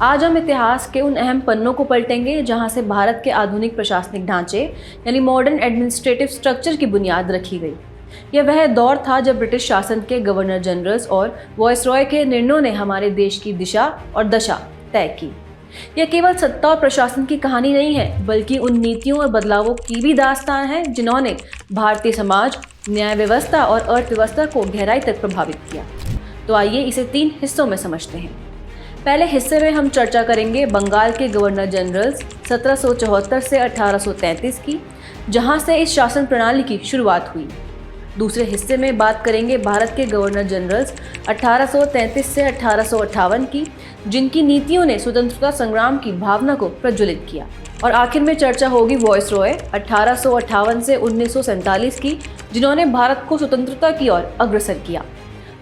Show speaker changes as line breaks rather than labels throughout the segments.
आज हम इतिहास के उन अहम पन्नों को पलटेंगे जहां से भारत के आधुनिक प्रशासनिक ढांचे यानी मॉडर्न एडमिनिस्ट्रेटिव स्ट्रक्चर की बुनियाद रखी गई। यह वह दौर था जब ब्रिटिश शासन के गवर्नर जनरल्स और वॉयसरॉय के निर्णयों ने हमारे देश की दिशा और दशा तय की। यह केवल सत्ता और प्रशासन की कहानी नहीं है, बल्कि उन नीतियों और बदलावों की भी दास्तान है जिन्होंने भारतीय समाज, न्याय व्यवस्था और अर्थव्यवस्था को गहराई तक प्रभावित किया। तो आइए इसे 3 हिस्सों में समझते हैं। पहले हिस्से में हम चर्चा करेंगे बंगाल के गवर्नर जनरल्स 1774 से 1833 की, जहां से इस शासन प्रणाली की शुरुआत हुई। दूसरे हिस्से में बात करेंगे भारत के गवर्नर जनरल्स 1833 से 1858 की, जिनकी नीतियों ने स्वतंत्रता संग्राम की भावना को प्रज्वलित किया। और आखिर में चर्चा होगी वॉयसरॉय 1858 से 1947 की, जिन्होंने भारत को स्वतंत्रता की ओर अग्रसर किया।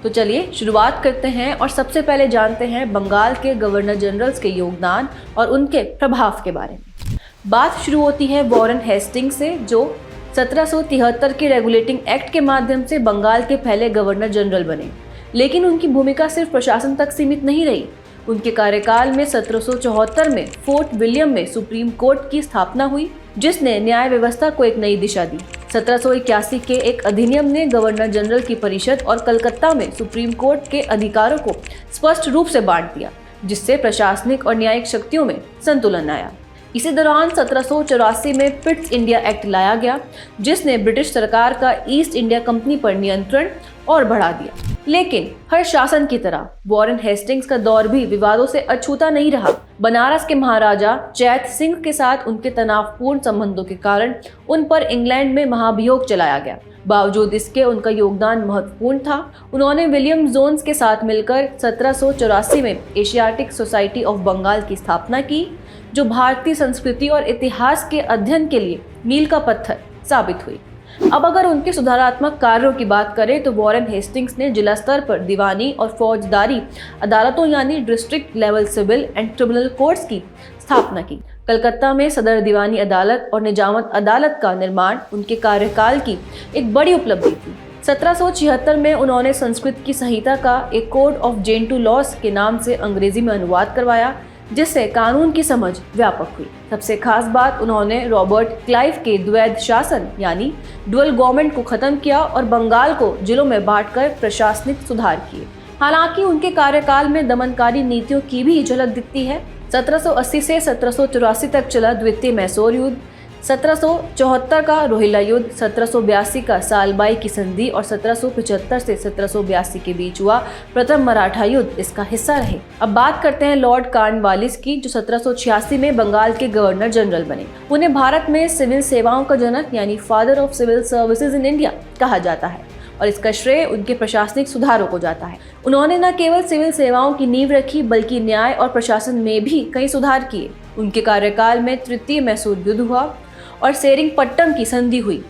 तो चलिए शुरुआत करते हैं और सबसे पहले जानते हैं बंगाल के गवर्नर जनरल्स के योगदान और उनके प्रभाव के बारे में। बात शुरू होती है वॉरेन हेस्टिंग्स से, जो 1773 के रेगुलेटिंग एक्ट के माध्यम से बंगाल के पहले गवर्नर जनरल बने। लेकिन उनकी भूमिका सिर्फ प्रशासन तक सीमित नहीं रही। उनके कार्यकाल में 1774 में फोर्ट विलियम में सुप्रीम कोर्ट की स्थापना हुई, जिसने न्याय व्यवस्था को एक नई दिशा दी। 1781 के एक अधिनियम ने गवर्नर जनरल की परिषद और कलकत्ता में सुप्रीम कोर्ट के अधिकारों को स्पष्ट रूप से बांट दिया, जिससे प्रशासनिक और न्यायिक शक्तियों में संतुलन आया। इसी दौरान 1784 में पिट्स इंडिया एक्ट लाया गया, जिसने ब्रिटिश सरकार का ईस्ट इंडिया कंपनी पर नियंत्रण और बढ़ा दिया। लेकिन हर शासन की तरह वॉरेन हेस्टिंग्स का दौर भी विवादों से अछूता नहीं रहा। बनारस के महाराजा चैत सिंह के साथ उनके तनावपूर्ण संबंधों के कारण उन पर इंग्लैंड में महाभियोग चलाया गया। बावजूद इसके उनका योगदान महत्वपूर्ण था। उन्होंने विलियम जोन्स के साथ मिलकर 1784 में एशियाटिक सोसाइटी ऑफ बंगाल की स्थापना की, जो भारतीय संस्कृति और इतिहास के अध्ययन के लिए मील का पत्थर साबित हुई। अब अगर उनके सुधारात्मक कार्यों की बात करें तो वॉरेन हेस्टिंग्स ने जिला स्तर पर दीवानी और फौजदारी अदालतों यानी district level civil and criminal courts की स्थापना की। कलकत्ता में सदर दीवानी अदालत और निजामत अदालत का निर्माण उनके कार्यकाल की एक बड़ी उपलब्धि थी। 1776 में उन्होंने संस्कृत की संहिता का एक कोड ऑफ जेंटू लॉस के नाम से अंग्रेजी में अनुवाद करवाया, जिससे कानून की समझ व्यापक हुई। सबसे खास बात, उन्होंने रॉबर्ट क्लाइव के द्वैध शासन यानी डुअल गवर्नमेंट को खत्म किया और बंगाल को जिलों में बांटकर प्रशासनिक सुधार किए। हालांकि उनके कार्यकाल में दमनकारी नीतियों की भी झलक दिखती है। 1780 से 1784 तक चला द्वितीय मैसूर युद्ध, 1774 का रोहिल्ला युद्ध, 1782 का सालबाई की संधि और 1775 से 1782 के बीच हुआ प्रथम मराठा युद्ध इसका हिस्सा रहे। अब बात करते हैं लॉर्ड कॉर्नवालिस की, जो 1786 में बंगाल के गवर्नर जनरल बने। उन्हें भारत में सिविल सेवाओं का जनक यानी father of civil services in India कहा जाता है और इसका श्रेय उनके प्रशासनिक सुधारों को जाता है। उन्होंने न केवल सिविल सेवाओं की नींव रखी, बल्कि न्याय और प्रशासन में भी कई सुधार किए। उनके कार्यकाल में तृतीय मैसूर युद्ध हुआ और सेरिंगपट्टम की संधि हुई।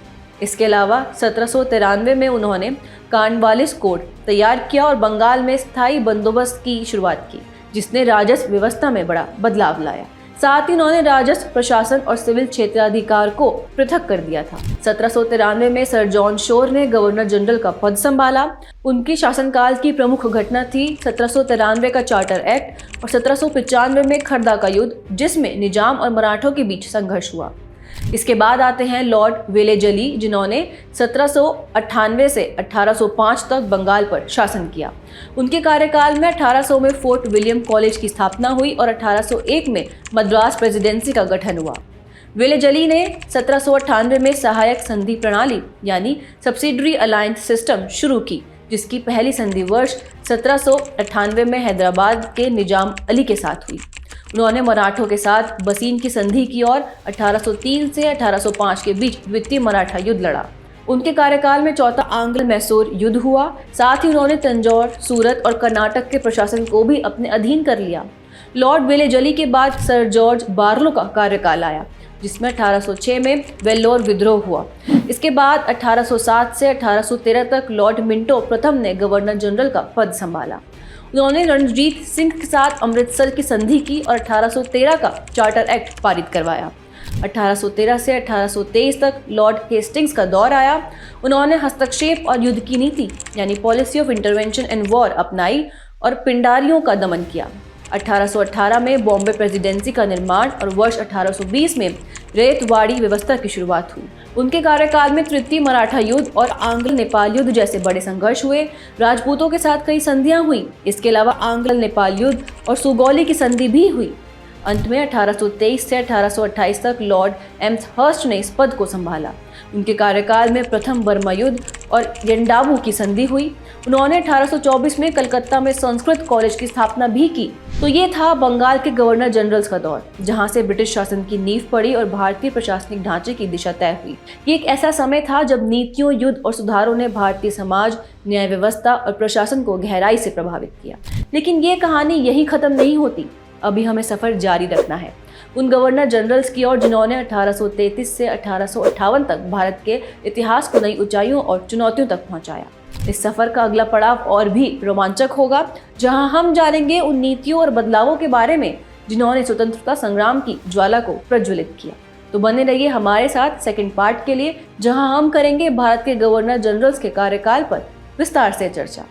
इसके अलावा 1793 में उन्होंने कॉर्नवालिस कोड तैयार किया और बंगाल में स्थायी बंदोबस्त की शुरुआत की, जिसने राजस्व व्यवस्था में बड़ा बदलाव लाया। साथ ही उन्होंने राजस्व, प्रशासन और सिविल क्षेत्राधिकार को पृथक कर दिया था। 1793 में सर जॉन शोर ने गवर्नर जनरल का पद संभाला। उनकी शासनकाल की प्रमुख घटना थी 1793 का चार्टर एक्ट और 1795 में खरदा का युद्ध, जिसमें निजाम और मराठों के बीच संघर्ष हुआ। इसके बाद आते हैं लॉर्ड वेलेजली, जिन्होंने 1798 से 1805 तक बंगाल पर शासन किया। उनके कार्यकाल में 1800 में फोर्ट विलियम कॉलेज की स्थापना हुई और 1801 में मद्रास प्रेसिडेंसी का गठन हुआ। वेलेजली ने 1798 में सहायक संधि प्रणाली यानी सब्सिडरी अलायंस सिस्टम शुरू की, जिसकी पहली संधि वर्ष 1798 में हैदराबाद के निजाम अली के साथ हुई। उन्होंने मराठों के साथ बसीन की संधि की और 1803 से 1805 के बीच द्वितीय मराठा युद्ध लड़ा। उनके कार्यकाल में चौथा आंग्ल मैसूर युद्ध हुआ। साथ ही उन्होंने तंजौर, सूरत और कर्नाटक के प्रशासन को भी अपने अधीन कर लिया। लॉर्ड वेलेजली के बाद सर जॉर्ज बार्लो का कार्यकाल आया, जिसमें 1806 में वेल्लोर विद्रोह हुआ। इसके बाद 1807 से 1813 तक लॉर्ड मिंटो प्रथम ने गवर्नर जनरल का पद संभाला। उन्होंने रणजीत सिंह के साथ अमृतसर की संधि की और 1813 का चार्टर एक्ट पारित करवाया। 1813 से 1823 तक लॉर्ड हेस्टिंग्स का दौर आया। उन्होंने हस्तक्षेप और युद्ध की नीति यानी policy of intervention and war अपनाई और पिंडारियों का दमन किया। 1818 में बॉम्बे प्रेसिडेंसी का निर्माण और वर्ष 1820 में रेतवाड़ी व्यवस्था की शुरुआत हुई। उनके कार्यकाल में तृतीय मराठा युद्ध और आंग्ल नेपाल युद्ध जैसे बड़े संघर्ष हुए। राजपूतों के साथ कई संधियां हुई। इसके अलावा आंग्ल नेपाल युद्ध और सुगौली की संधि भी हुई। अंत में 1823 से 1828 तक लॉर्ड एम्सहर्स्ट ने इस पद को संभाला। उनके कार्यकाल में प्रथम बर्मा युद्ध और येंडाबू की संधि हुई। उन्होंने 1824 में कलकत्ता में संस्कृत कॉलेज की स्थापना भी की। तो ये था बंगाल के गवर्नर जनरल्स का दौर, जहां से ब्रिटिश शासन की नींव पड़ी और भारतीय प्रशासनिक ढांचे की दिशा तय हुई। ये एक ऐसा समय था जब नीतियों, युद्ध और सुधारों ने भारतीय समाज, न्याय व्यवस्था और प्रशासन को गहराई से प्रभावित किया। लेकिन ये कहानी यही खत्म नहीं होती। अभी हमें सफर जारी रखना है उन गवर्नर जनरल्स की ओर जिन्होंने 1833 से 1858 तक भारत के इतिहास को नई ऊंचाइयों और चुनौतियों तक पहुंचाया। इस सफर का अगला पड़ाव और भी रोमांचक होगा, जहां हम जानेंगे उन नीतियों और बदलावों के बारे में जिन्होंने स्वतंत्रता संग्राम की ज्वाला को प्रज्वलित किया। तो बने रहिए हमारे साथ सेकंड पार्ट के लिए, जहां हम करेंगे भारत के गवर्नर जनरल्स के कार्यकाल पर विस्तार से चर्चा।